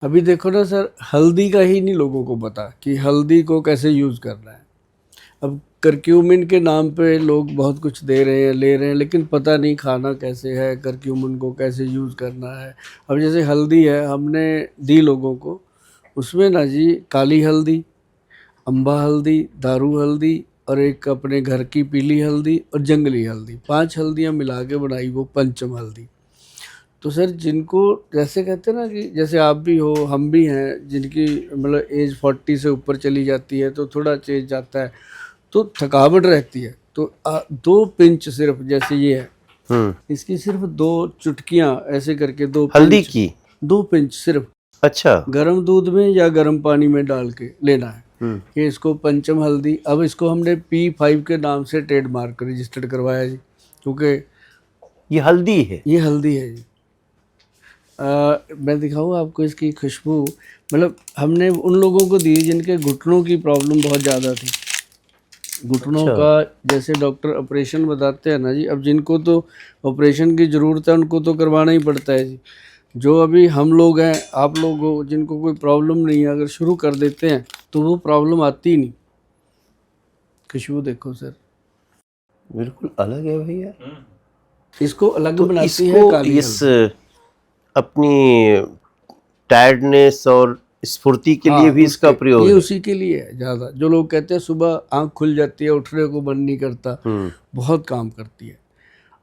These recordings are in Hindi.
अभी देखो ना सर, हल्दी का ही नहीं लोगों को पता कि हल्दी को कैसे यूज़ करना है। अब करक्यूमिन के नाम पे लोग बहुत कुछ दे रहे हैं, ले रहे हैं, लेकिन पता नहीं खाना कैसे है, करक्यूमिन को कैसे यूज़ करना है। अब जैसे हल्दी है, हमने दी लोगों को, उसमें ना जी काली हल्दी, अम्बा हल्दी, दारू हल्दी और एक अपने घर की पीली हल्दी और जंगली हल्दी, 5 हल्दियाँ मिला के बनाई वो पंचम हल्दी। तो सर जिनको जैसे कहते हैं ना कि जैसे आप भी हो, हम भी हैं, जिनकी मतलब एज 40 से ऊपर चली जाती है तो थोड़ा चेंज जाता है, तो थकावट रहती है, तो 2 पिंच सिर्फ, जैसे ये है, इसकी सिर्फ 2 चुटकियाँ ऐसे करके, 2 हल्दी पिंच, की 2 पिंच सिर्फ अच्छा गर्म दूध में या गर्म पानी में डाल के लेना है। कि इसको पंचम हल्दी, अब इसको हमने P5 के नाम से ट्रेडमार्क रजिस्टर्ड करवाया जी, क्योंकि ये हल्दी है। ये हल्दी है जी। मैं दिखाऊँ आपको इसकी खुशबू, मतलब हमने उन लोगों को दी जिनके घुटनों की प्रॉब्लम बहुत ज़्यादा थी। घुटनों अच्छा। का जैसे डॉक्टर ऑपरेशन बताते हैं ना जी, अब जिनको तो ऑपरेशन की ज़रूरत है उनको तो करवाना ही पड़ता है जी। जो अभी हम लोग हैं, आप लोग हो, जिनको कोई प्रॉब्लम नहीं है, अगर शुरू कर देते हैं तो वो प्रॉब्लम आती ही नहीं। खुशबू देखो सर, बिल्कुल अलग है भैया। इसको अलग तो बनाती है इसको काली इस हल्दी। अपनी टायर्डनेस और स्फूर्ति के लिए हाँ, भी इसका प्रयोग ये है। उसी के लिए है ज़्यादा। जो लोग कहते हैं सुबह आँख खुल जाती है, उठने को मन नहीं करता, बहुत काम करती है।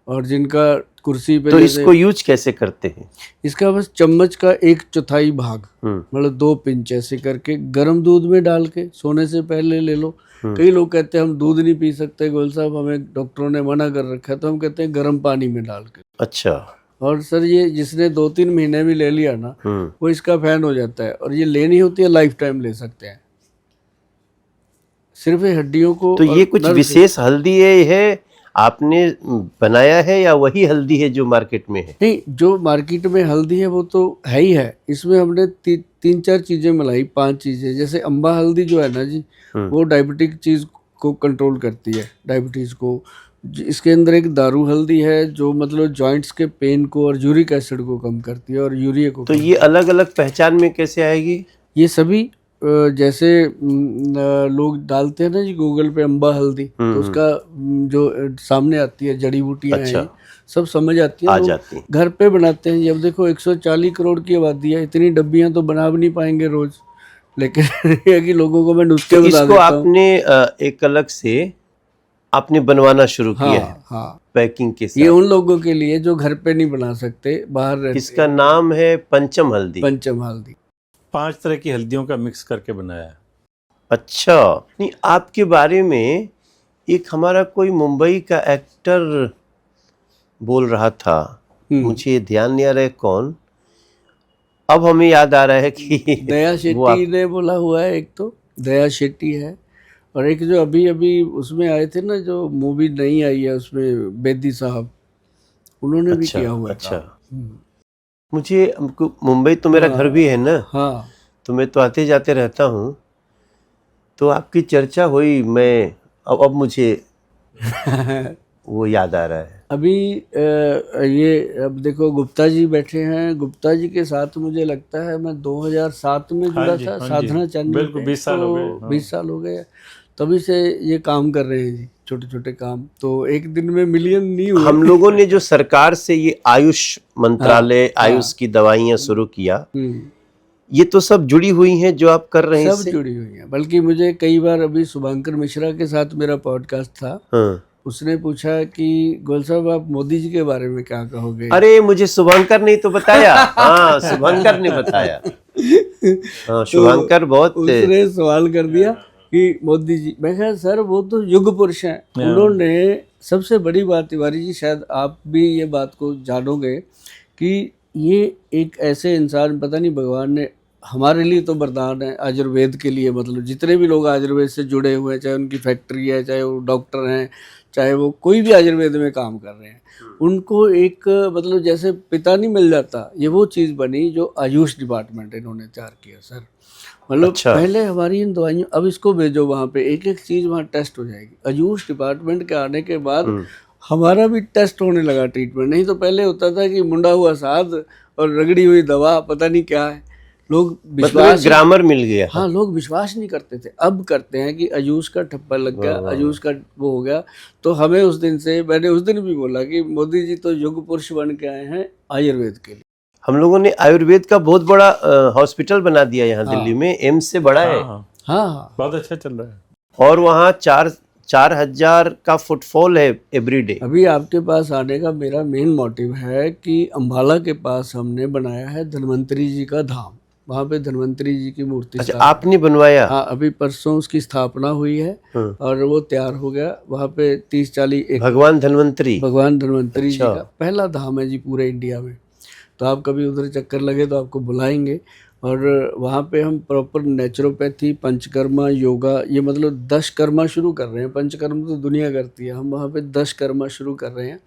और जिनका कुर्सी पे तो जैसे, इसको यूज कैसे करते हैं? इसका बस चम्मच का 1/4 भाग, मतलब 2 पिंच ऐसे करके गर्म दूध में डाल के सोने से पहले ले लो। कई लोग कहते हैं हम दूध नहीं पी सकते गोल साहब, हमें डॉक्टरों ने मना कर रखा है, तो हम कहते हैं गर्म पानी में डाल के। अच्छा। और सर ये जिसने 2-3 महीने भी ले लिया ना, वो इसका फैन हो जाता है। और ये लेनी होती है, लाइफ टाइम ले सकते हैं, सिर्फ ये हड्डियों को तो ये और कुछ नर्व विशेष हल्दी है आपने बनाया है या वही हल्दी है जो मार्केट में है? नहीं, जो मार्केट में हल्दी है वो तो है ही है। इसमें हमने 3-4 चीज़ें मिलाई, 5 चीज़ें। जैसे अम्बा हल्दी जो है ना जी, वो डायबिटिक चीज़ को कंट्रोल करती है, डायबिटीज़ को। इसके अंदर एक दारू हल्दी है जो मतलब जॉइंट्स के पेन को और यूरिक एसिड को कम करती है और यूरिया को तो कम ये अलग अलग पहचान में कैसे आएगी? ये सभी जैसे लोग डालते हैं ना जी गूगल पे अम्बा हल्दी, तो उसका जो सामने आती है जड़ी बूटियां अच्छा। हैं, सब समझ आती है। आ लोग जाती हैं। घर पे बनाते हैं। जब देखो 140 करोड़ की आबादी है, इतनी डब्बियां तो बना भी नहीं पाएंगे रोज, लेकिन ये है कि लोगों को मैं नुस्खे तो बता इसको देता हूँ। आपने एक अलग से आपने बनवाना शुरू किया है हाँ हाँ, पैकिंग के ये साथ। उन लोगों के लिए जो घर पे नहीं बना सकते, बाहर रहते इसका हैं। नाम है पंचम हल्दी। पंचम हल्दी 5 तरह की हल्दियों का मिक्स करके बनाया है। अच्छा। नहीं, आपके बारे में एक हमारा कोई मुंबई का एक्टर बोल रहा था, मुझे ध्यान नहीं आ रहा है कौन, अब हमें याद आ रहा है कि दया वो शेट्टी ने बोला हुआ है, एक तो दया शेट्टी है, और एक जो अभी अभी उसमें आए थे ना, जो मूवी नहीं आई है उसमें बेदी साहब, उन्होंने भी अच्छा किया हुआ अच्छा। काम। मुझे मुंबई तो मेरा घर भी है ना, हाँ तो मैं तो आते जाते रहता हूँ, तो आपकी चर्चा हुई, मैं अब मुझे वो याद आ रहा है। अभी ये अब देखो गुप्ता जी बैठे हैं, गुप्ता जी के साथ मुझे लगता है मैं 2007 में जुड़ा जी, था हाँ जी, साधना चैनल बिल्कुल, पे, 20 साल हो गए, तो हाँ। 20 साल हो गए, तभी से ये काम कर रहे हैं जी, छोटे छोटे काम। तो एक दिन में मिलियन नहीं हुए। हम लोगों ने जो सरकार से ये आयुष मंत्रालय, आयुष की दवाइयाँ शुरू किया, ये तो सब जुड़ी हुई हैं जो आप कर रहे हैं सब इससे? जुड़ी हुई हैं। बल्कि मुझे कई बार, अभी शुभंकर मिश्रा के साथ मेरा पॉडकास्ट था, हाँ। उसने पूछा कि गोल साहब आप मोदी जी के बारे में क्या कहोगे। अरे मुझे शुभंकर ने तो बताया। हाँ, शुभंकर ने बताया। हाँ, शुभंकर बहुत उसने सवाल कर दिया कि मोदी जी, मैं कहा सर वो तो युग पुरुष हैं, उन्होंने सबसे बड़ी बात, तिवारी जी शायद आप भी ये बात को जानोगे कि ये एक ऐसे इंसान, पता नहीं भगवान ने हमारे लिए तो वरदान है आयुर्वेद के लिए, मतलब जितने भी लोग आयुर्वेद से जुड़े हुए हैं, चाहे उनकी फैक्ट्री है, चाहे वो डॉक्टर हैं, चाहे वो कोई भी आयुर्वेद में काम कर रहे हैं, उनको एक मतलब जैसे पिता नहीं मिल जाता, ये वो चीज़ बनी जो आयुष डिपार्टमेंट इन्होंने तैयार किया सर। मतलब अच्छा। पहले हमारी इन दवाइयों, अब इसको भेजो वहाँ पे, एक एक चीज़ वहाँ टेस्ट हो जाएगी। आयुष डिपार्टमेंट के आने के बाद हमारा भी टेस्ट होने लगा ट्रीटमेंट। नहीं तो पहले होता था कि मुंडा हुआ साध और रगड़ी हुई दवा, पता नहीं क्या है, लोग मतलब विश्वास ग्रामर मिल गया। हाँ, लोग विश्वास नहीं करते थे, अब करते हैं कि अयूज का ठप्पा लग गया, अयूज का वो हो गया। तो हमें उस दिन से, मैंने उस दिन भी बोला कि मोदी जी तो युग पुरुष बन के आए हैं आयुर्वेद के लिए। हम लोगों ने आयुर्वेद का बहुत बड़ा हॉस्पिटल बना दिया यहाँ दिल्ली में, एम्स से बड़ा है। हाँ, हाँ, बहुत अच्छा चल रहा है। और वहाँ 4,000 का फुटफॉल है एवरीडे। अभी आपके पास आने का मेरा मेन मोटिव है कि अम्बाला के पास हमने बनाया है धन्वंतरी जी का धाम, वहाँ पे धन्वंतरी जी की मूर्ति अच्छा, आपने बनवाया? हाँ, अभी परसों उसकी स्थापना हुई है और वो तैयार हो गया। वहाँ पे 30-40 भगवान धन्वंतरी, भगवान धन्वंतरी जी अच्छा। का पहला धाम है जी पूरे इंडिया में। तो आप कभी उधर चक्कर लगे तो आपको बुलाएंगे। और वहाँ पे हम प्रॉपर नेचुरोपैथी, पंचकर्मा, योगा, ये मतलब 10 कर्मा शुरू कर रहे हैं। पंचकर्म तो दुनिया करती है, हम वहाँ पे 10 कर्मा शुरू कर रहे हैं।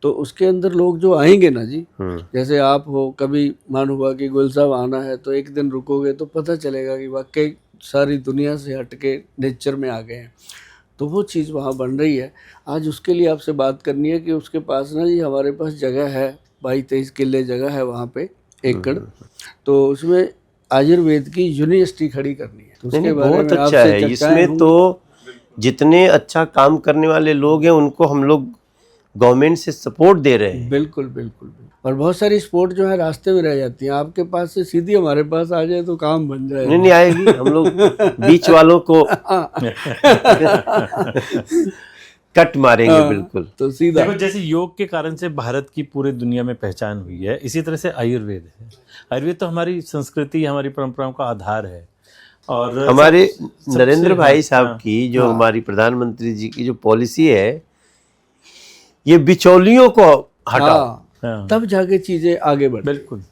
तो उसके अंदर लोग जो आएंगे ना जी, जैसे आप हो, कभी मान हुआ कि गुल साहब आना है तो एक दिन रुकोगे तो पता चलेगा कि वाकई सारी दुनिया से हट के नेचर में आ गए हैं। तो वो चीज़ वहाँ बन रही है। आज उसके लिए आपसे बात करनी है कि उसके पास ना जी हमारे पास जगह है, 22-23 किले जगह है वहाँ पे, एकड़। तो उसमें आयुर्वेद की यूनिवर्सिटी खड़ी करनी है। तो उसके बारे बहुत में अच्छा आपसे है। चर्चाएं इसमें होंगी। तो जितने अच्छा काम करने वाले लोग हैं उनको हम लोग गवर्नमेंट से सपोर्ट दे रहे हैं। बिल्कुल बिल्कुल बिल्कुल। और बहुत सारी स्पोर्ट जो है रास्ते में रह जाती हैं, आपके पास से सीधी हमारे पास आ जाए तो काम बन जाए। नहीं आएगी, हम लोग बीच वालों को कट मारेंगे बिल्कुल। तो सीधा देखो, जैसे योग के कारण से भारत की पूरी दुनिया में पहचान हुई है, इसी तरह से आयुर्वेद है। आयुर्वेद तो हमारी संस्कृति, हमारी परंपराओं का आधार है। और हमारे नरेंद्र भाई हाँ, साहब हाँ, की जो हमारी प्रधानमंत्री जी की जो पॉलिसी है, ये बिचौलियों को हटाओ। हाँ, तब जाके चीजें आगे बढ़ती हैं। बिल्कुल।